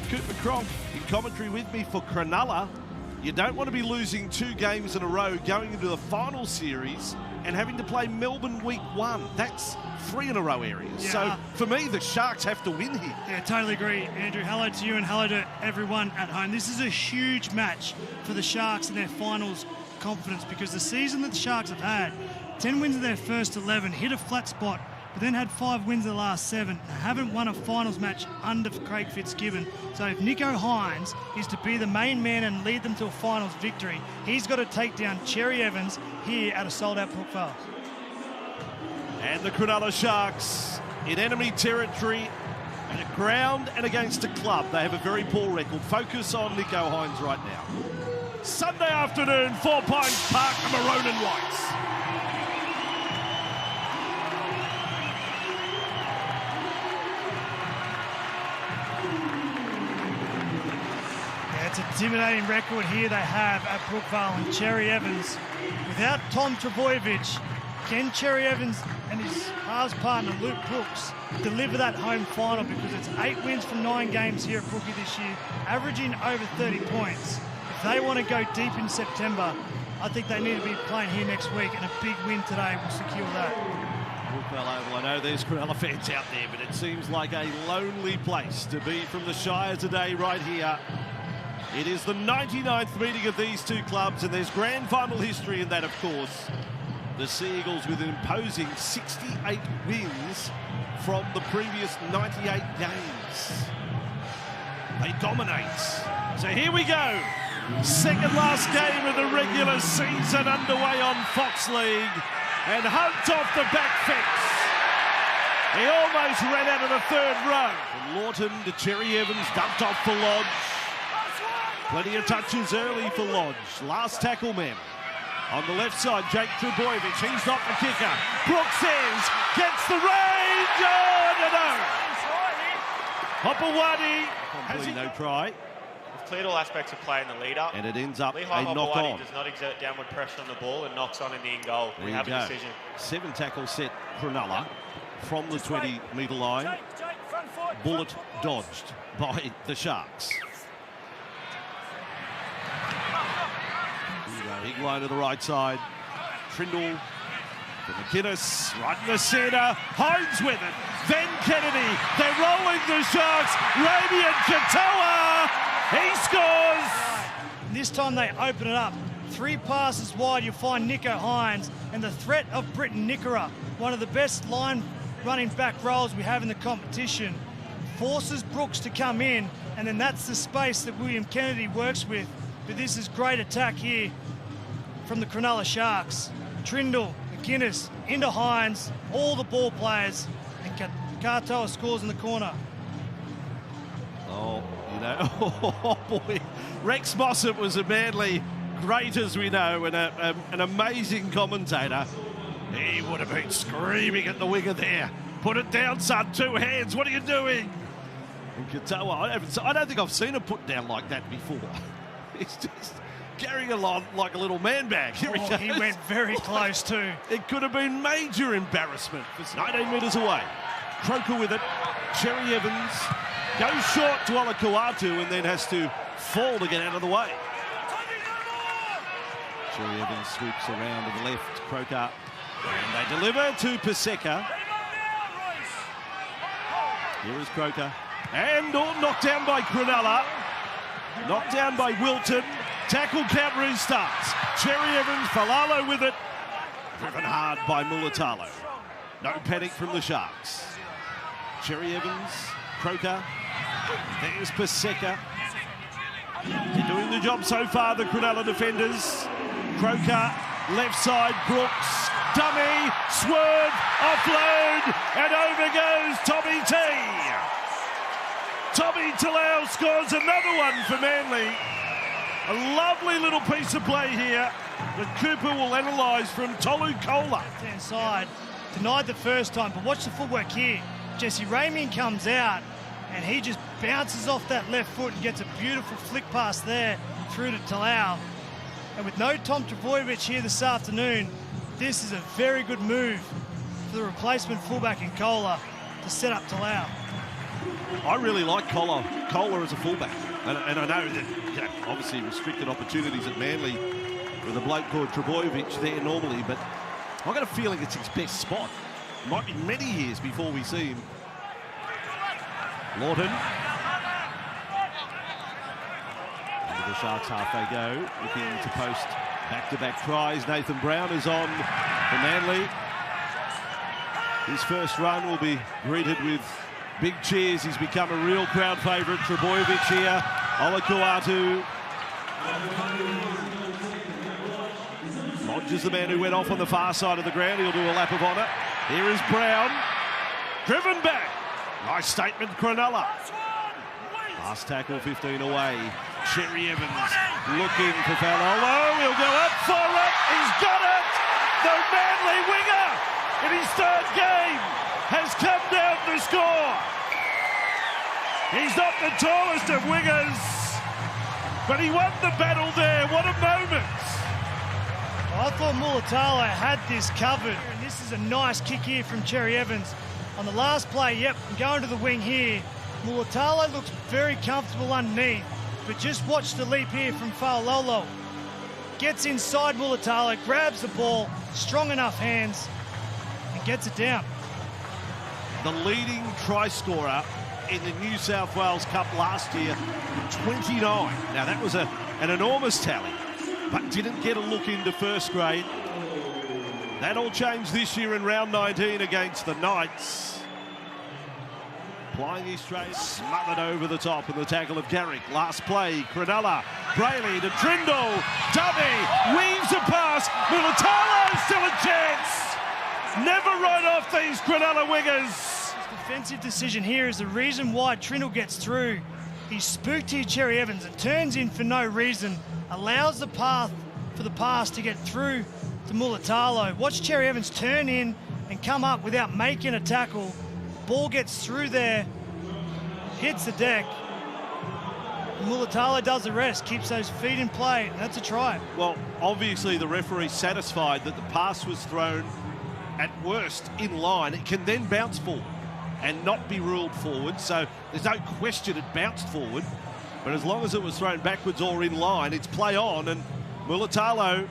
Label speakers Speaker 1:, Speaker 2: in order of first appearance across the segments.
Speaker 1: Cooper Cronk in commentary with me for Cronulla. You don't want to be losing 2 games in a row going into the final series and having to play Melbourne week 1. That's 3 in a row areas.
Speaker 2: Yeah.
Speaker 1: So for me, the Sharks have to win here.
Speaker 2: Yeah, totally agree, Andrew. Hello to you and hello to everyone at home. This is a huge match for the Sharks and their finals confidence, because the season that the Sharks have had, 10 wins in their first 11, hit a flat spot, but then had 5 wins in the last 7, and haven't won a finals match under Craig Fitzgibbon. So if Nicho Hynes is to be the main man and lead them to a finals victory, he's got to take down Cherry Evans here at a sold-out Brookvale.
Speaker 1: And the Cronulla Sharks in enemy territory at ground and against a club. They have a very poor record. Focus on Nicho Hynes right now. Sunday afternoon, 4 Pines Park, maroon and whites.
Speaker 2: It's an intimidating record here they have at Brookvale, and Cherry Evans, without Tom Trbojevic, can Cherry Evans and his halves partner Luke Brooks deliver that home final? Because it's 8 wins from 9 games here at Brookie this year, averaging over 30 points. If they want to go deep in September, I think they need to be playing here next week, and a big win today will secure that.
Speaker 1: Brookvale Oval, I know there's Cronulla fans out there, but it seems like a lonely place to be from the Shire today right here. It is the 99th meeting of these 2 clubs, and there's grand final history in that, of course. The Sea Eagles with an imposing 68 wins from the previous 98 games. They dominate. So here we go. Second last game of the regular season underway on Fox League. And Hunt off the back fence. He almost ran out of the 3rd row. From Lawton to Cherry Evans, dumped off for Lodge. Plenty of touches early for Lodge. Last tackle man. On the left side, Jake Trbojevic. He's not the kicker. Brooks says, gets the range. Oh, no. Hopewadi has no try.
Speaker 3: We've cleared all aspects of play in the lead-up.
Speaker 1: And it ends up
Speaker 3: Lehigh
Speaker 1: a knock-on.
Speaker 3: does not exert downward pressure on the ball and knocks on in the in-goal. We have a decision.
Speaker 1: 7 tackle set Cronulla from the 20-metre line. Bullet dodged by the Sharks. Big line to the right side. Trindle to McInnes, right in the centre. Hynes with it. Then Kennedy. They're rolling the Sharks. Radiant Katoa. He scores.
Speaker 2: This time they open it up. 3 passes wide, you find Nicho Hynes, and the threat of Britton Nickera, one of the best line running back roles we have in the competition, forces Brooks to come in, and then that's the space that William Kennedy works with. But this is great attack here from the Cronulla Sharks. Trindle, McInnes, into Hynes, all the ball players, and Katoa scores in the corner.
Speaker 1: Oh, you know, oh boy. Rex Mossop was a Manly great, as we know, and an amazing commentator. He would have been screaming at the winger there. Put it down, son, 2 hands, what are you doing? And Katoa, I don't think I've seen a put down like that before. He's just carrying along like a little man bag. Here he goes.
Speaker 2: He went very close too.
Speaker 1: It could have been major embarrassment. It's 19 metres away. Croker with it. Cherry Evans goes short to Olakuatu and then has to fall to get out of the way. Cherry Evans swoops around to the left. Croker. And they deliver to Paseka. Here is Croker. And knocked down by Cronulla. Knocked down by Wilton. Tackle count restarts. Cherry Evans, Falalo with it. Driven hard by Mulatalo. No panic from the Sharks. Cherry Evans, Croker. There's Paseka. They're doing the job so far, the Cronulla defenders. Croker, left side, Brooks. Dummy, swerve, offload, and over goes Tommy T. Tommy Talau scores another one for Manly. A lovely little piece of play here that Cooper will analyse from Tolu Kola.
Speaker 2: Left-hand side, denied the first time, but watch the footwork here. Jesse Ramian comes out, and he just bounces off that left foot and gets a beautiful flick pass there through to Talau. And with no Tom Trbojevic here this afternoon, this is a very good move for the replacement fullback in Kola to set up Talau.
Speaker 1: I really like Kohler as a fullback. And I know that, obviously restricted opportunities at Manly with a bloke called Trebojevic there normally, but I've got a feeling it's his best spot. It might be many years before we see him. Lawton. Into the Sharks half they go, looking to post back-to-back tries. Nathan Brown is on for Manly. His first run will be greeted with big cheers. He's become a real crowd favourite. Trebojevic here. Olakuatu. Lodge is the man who went off on the far side of the ground. He'll do a lap of honour. Here is Brown. Driven back. Nice statement, Cronulla. Last tackle, 15 away. Cherry Evans looking for Falolo. He'll go up for it. He's got it. The Manly winger in his third game has come down to score. He's not the tallest of wingers, but he won the battle there. What a moment.
Speaker 2: I thought Mulatalo had this covered. And this is a nice kick here from Cherry Evans. On the last play, going to the wing here. Mulatalo looks very comfortable underneath, but just watch the leap here from Faololo. Gets inside Mulatalo, grabs the ball, strong enough hands, and gets it down.
Speaker 1: The leading try scorer in the New South Wales Cup last year, 29. Now that was an enormous tally, but didn't get a look into first grade. That all changed this year in round 19 against the Knights. Applying his straight, smothered over the top in the tackle of Garrick. Last play, Cronulla, Brayley to Trindle, Dubby, weaves a pass, Mulatalo still a chance. Never write off these Cronulla wingers.
Speaker 2: His defensive decision here is the reason why Trindle gets through. He's spooked here Cherry Evans and turns in for no reason, allows the path for the pass to get through to Mulatalo. Watch Cherry Evans turn in and come up without making a tackle. Ball gets through there, hits the deck. Mulatalo does the rest, keeps those feet in play, and that's a try.
Speaker 1: Well, obviously the referee satisfied that the pass was thrown at worst in line. It can then bounce forward and not be ruled forward, so there's no question it bounced forward. But as long as it was thrown backwards or in line, it's play on, and Mulatalo,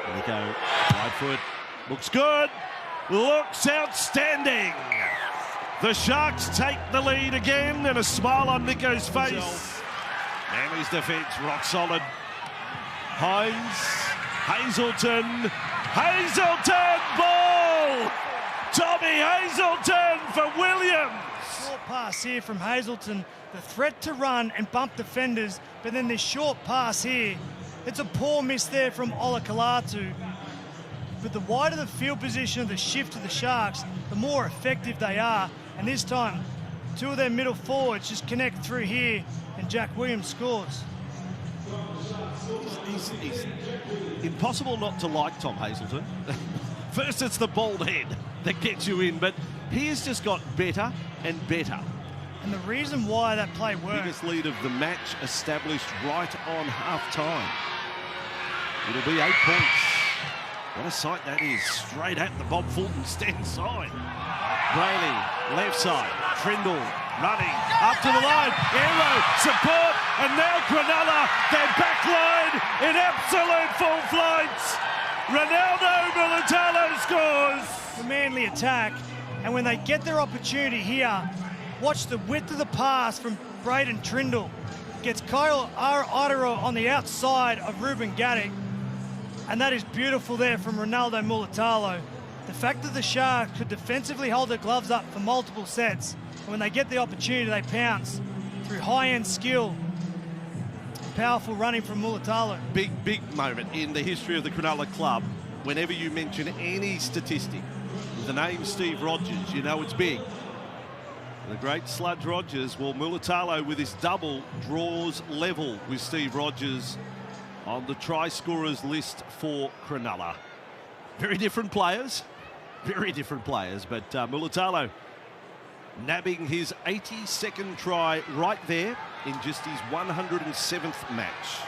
Speaker 1: there we go, right foot, looks good, looks outstanding. The Sharks take the lead again, and a smile on Nico's face. Manly's defence rock solid. Hines, Hazelton, ball! Tommy Hazelton for Williams.
Speaker 2: Short pass here from Hazelton. The threat to run and bump defenders, but then this short pass here. It's a poor miss there from Olakuatu. But the wider the field position of the shift of the Sharks, the more effective they are. And this time, two of their middle forwards just connect through here, and Jack Williams scores.
Speaker 1: He's impossible not to like Tom Hazelton. First, it's the bald head that gets you in, but he has just got better and better.
Speaker 2: And the reason why that play worked...
Speaker 1: Biggest lead of the match established right on half-time. It'll be 8 points. What a sight that is. Straight at the Bob Fulton stand side. Brayley, left side. Trindle running up to the line. Aero, support, and now Cronulla, their back line in absolute full flight. Ronaldo Mulatalo scores.
Speaker 2: The Manly attack, and when they get their opportunity here, watch the width of the pass from Braden Trindle. Gets Kyle Idero on the outside of Ruben Gaddick, and that is beautiful there from Ronaldo Mulatalo. The fact that the Sharks could defensively hold their gloves up for multiple sets, and when they get the opportunity, they pounce through high-end skill. Powerful running from Mulatalo.
Speaker 1: Big moment in the history of the Cronulla club. Whenever you mention any statistic with the name Steve Rogers, you know it's big. The great Sludge Rogers, well, Mulatalo with his double draws level with Steve Rogers on the try scorers list for Cronulla. Very different players, but Mulatalo nabbing his 82nd try right there in just his 107th match.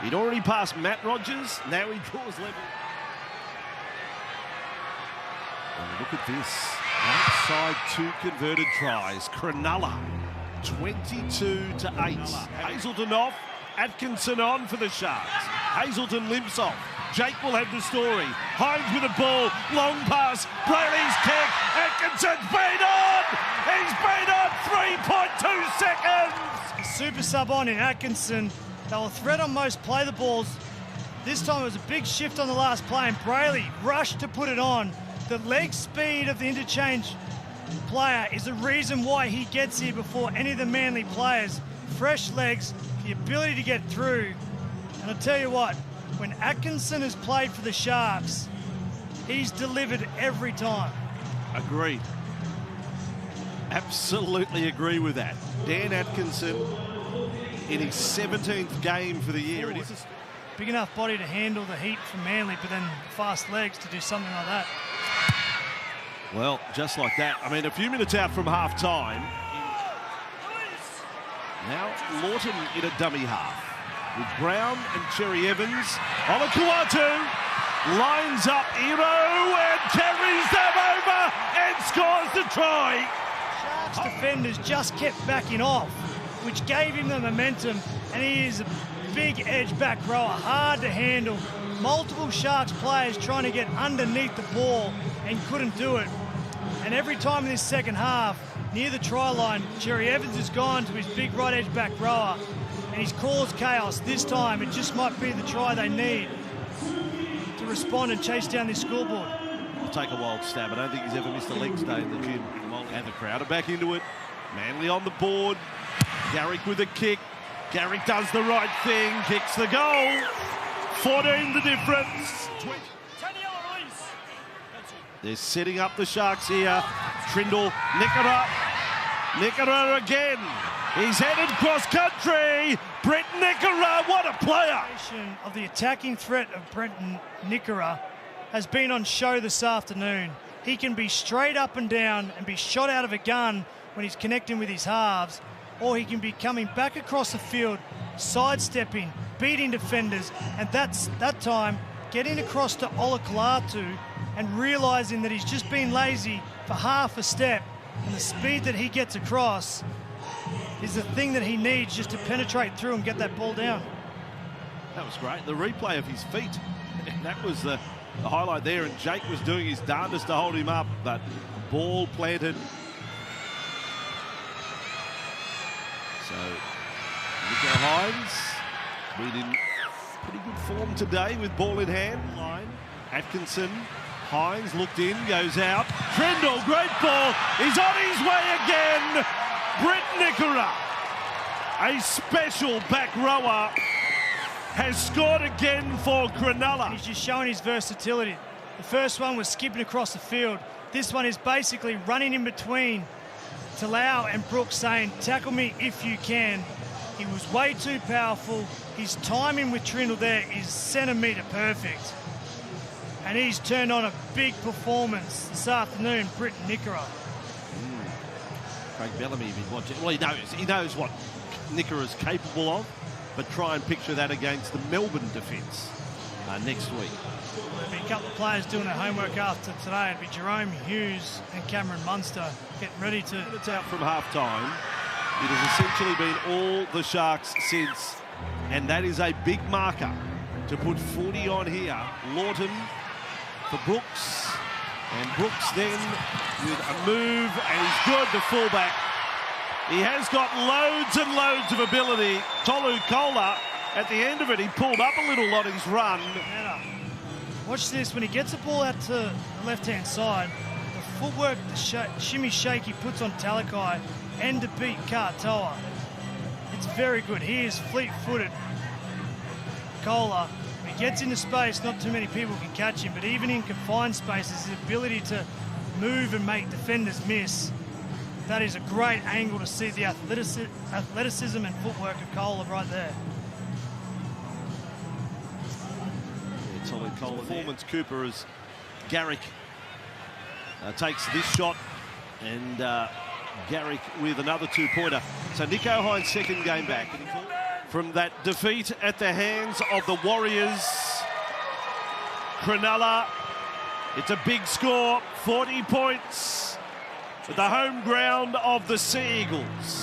Speaker 1: He'd already passed Matt Rogers, now he draws level. And look at this. Outside 2 converted tries. Cronulla 22-8. Hazelton off. Atkinson on for the Sharks. Hazelton limps off. Jake will have the story. Hines with a ball. Long pass. Brayley's kick. Atkinson's been on. He's been on 3.2 seconds.
Speaker 2: Super sub on in Atkinson. They will threat on most play the balls. This time it was a big shift on the last play, and Brayley rushed to put it on. The leg speed of the interchange player is the reason why he gets here before any of the Manly players. Fresh legs, the ability to get through. And I'll tell you what, when Atkinson has played for the Sharks, he's delivered every time.
Speaker 1: Agreed. Absolutely agree with that. Dan Atkinson in his 17th game for the year. It is a
Speaker 2: big enough body to handle the heat from Manly, but then fast legs to do something like that.
Speaker 1: Well, just like that. I mean, a few minutes out from half-time. Now Lawton in a dummy half with Brown and Cherry Evans. Olakuatu lines up Hero and carries them over and scores the try.
Speaker 2: Sharks defenders just kept backing off, which gave him the momentum, and he is a big edge back rower, hard to handle. Multiple Sharks players trying to get underneath the ball and couldn't do it. And every time in this second half, near the try line, Cherry Evans has gone to his big right edge back rower, and he's caused chaos. This time, it just might be the try they need to respond and chase down this scoreboard.
Speaker 1: I'll take a wild stab. I don't think he's ever missed a legs day in the gym. And the crowd are back into it. Manly on the board. Garrick with a kick. Garrick does the right thing, kicks the goal. 14 the difference. They're setting up the Sharks here. Trindle, Nickera. Nickera again. He's headed cross country. Brent Nickera, what a player.
Speaker 2: Of the attacking threat of Brent Nickera has been on show this afternoon. He can be straight up and down and be shot out of a gun when he's connecting with his halves, or he can be coming back across the field, sidestepping, beating defenders, and that time getting across to Olakuatu and realising that he's just been lazy for half a step, and the speed that he gets across is the thing that he needs just to penetrate through and get that ball down.
Speaker 1: That was great. The replay of his feet, that was the highlight there, and Jake was doing his darndest to hold him up, but ball planted. So, Nico Hines been in pretty good form today with ball in hand. Line. Atkinson, Hines looked in, goes out. Trindle, great ball. He's on his way again. Brent Nickera, a special back rower, has scored again for Cronulla.
Speaker 2: He's just showing his versatility. The first one was skipping across the field. This one is basically running in between Talau and Brooks, saying, tackle me if you can. He was way too powerful. His timing with Trindle there is centimetre perfect. And he's turned on a big performance this afternoon, Brent Nickera.
Speaker 1: Craig Bellamy been watching. Well, he knows what Nickera's capable of, but try and picture that against the Melbourne defence next week.
Speaker 2: There'll be a couple of players doing their homework after today. It'll be Jerome Hughes and Cameron Munster getting ready to...
Speaker 1: It's out from half-time. It has essentially been all the Sharks since, and that is a big marker to put 40 on here. Lawton for Brooks, and Brooks then with a move, and he's good, the fullback. He has got loads and loads of ability. Tolu Kola, at the end of it, he pulled up a little on his run.
Speaker 2: Watch this, when he gets the ball out to the left-hand side, the footwork, the shimmy shake he puts on Talakai and to beat Katoa. It's very good. He is fleet-footed. Kola, when he gets into space, not too many people can catch him, but even in confined spaces, his ability to move and make defenders miss. That is a great angle to see the athleticism and footwork of Kola right there.
Speaker 1: Solid Kola performance. Cooper as Garrick takes this shot, and Garrick with another two-pointer. So Nico Hines' second game back from that defeat at the hands of the Warriors. Cronulla, it's a big score, 40 points. at the home ground of the Sea Eagles.